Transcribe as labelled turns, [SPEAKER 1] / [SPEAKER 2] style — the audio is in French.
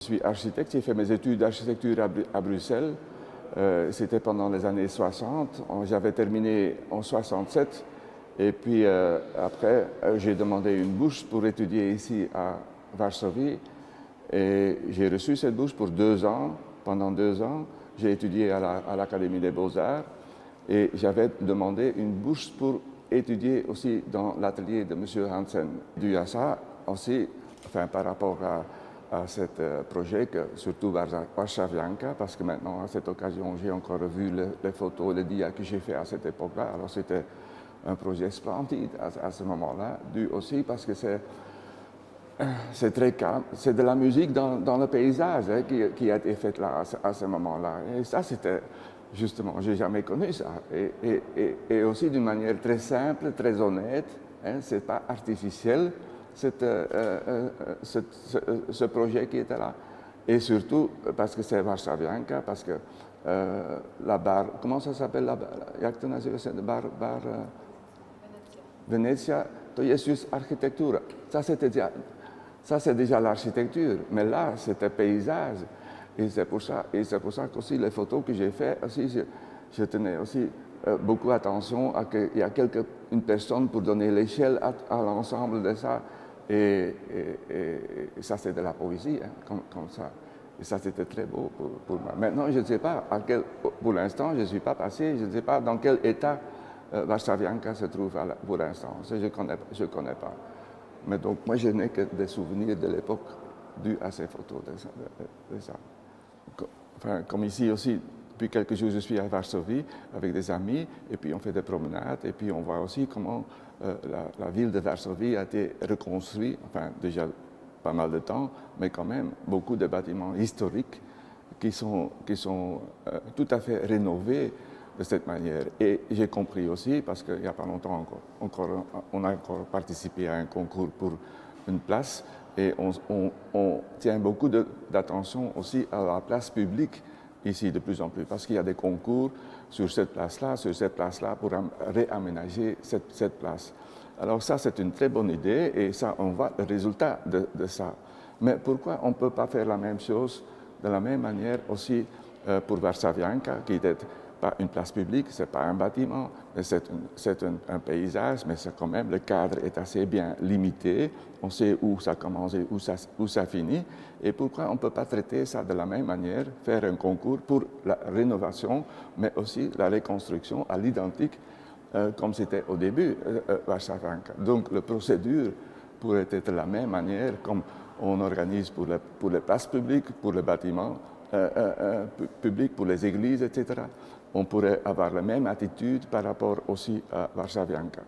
[SPEAKER 1] Je suis architecte, j'ai fait mes études d'architecture à Bruxelles. C'était pendant les années 60. J'avais terminé en 67. Et puis après, j'ai demandé une bourse pour étudier ici à Varsovie. Et j'ai reçu cette bourse pour 2 ans. Pendant 2 ans, j'ai étudié à l'Académie des Beaux-Arts. Et j'avais demandé une bourse pour étudier aussi dans l'atelier de M. Hansen. Dû à ça aussi, enfin, par rapport à ce projet, surtout Warszawianka, parce que maintenant, à cette occasion, j'ai encore revu les photos, les dias que j'ai fait à cette époque-là. Alors, c'était un projet splendide à ce moment-là, dû aussi parce que c'est très calme, c'est de la musique dans le paysage qui a été faite là, à ce moment-là. Et ça, c'était, justement, j'ai jamais connu ça. Et aussi d'une manière très simple, très honnête, hein, c'est pas artificiel, ce projet qui était là. Et surtout parce que c'est Warszawianka, parce que la barre, comment ça s'appelle la barre, Venezia, to jest juste architecture. Ça c'est déjà l'architecture, mais là c'était paysage. Et c'est pour ça qu'aussi les photos que j'ai faites, aussi, je tenais aussi beaucoup attention à qu'il y a une personne pour donner l'échelle à l'ensemble de ça. Et ça c'est de la poésie, hein, comme ça. Et ça c'était très beau pour moi. Maintenant je ne sais pas, pour l'instant je ne suis pas passé, je ne sais pas dans quel état Warszawianka se trouve pour l'instant. Ça je ne connais pas. Mais donc moi je n'ai que des souvenirs de l'époque dus à ces photos de ça. Enfin, comme ici aussi, depuis quelques jours je suis à Varsovie avec des amis et puis on fait des promenades et puis on voit aussi comment la ville de Varsovie a été reconstruite, enfin déjà pas mal de temps, mais quand même beaucoup de bâtiments historiques qui sont tout à fait rénovés de cette manière. Et j'ai compris aussi, parce qu'il n'y a pas longtemps on a encore participé à un concours pour une place, et on tient beaucoup d'attention aussi à la place publique ici de plus en plus, parce qu'il y a des concours sur cette place-là pour réaménager cette place. Alors ça, c'est une très bonne idée, et ça, on voit le résultat de ça. Mais pourquoi on ne peut pas faire la même chose de la même manière aussi pour Warszawianka, qui était pas une place publique, ce n'est pas un bâtiment, c'est un paysage, mais c'est quand même, le cadre est assez bien limité, on sait où ça commence et où ça finit, et pourquoi on ne peut pas traiter ça de la même manière, faire un concours pour la rénovation, mais aussi la reconstruction à l'identique, comme c'était au début, Warszawianka. Donc la procédure pourrait être de la même manière, comme on organise pour les places publiques, pour les bâtiments publics, pour les églises, etc. On pourrait avoir la même attitude par rapport aussi à Warszawianka.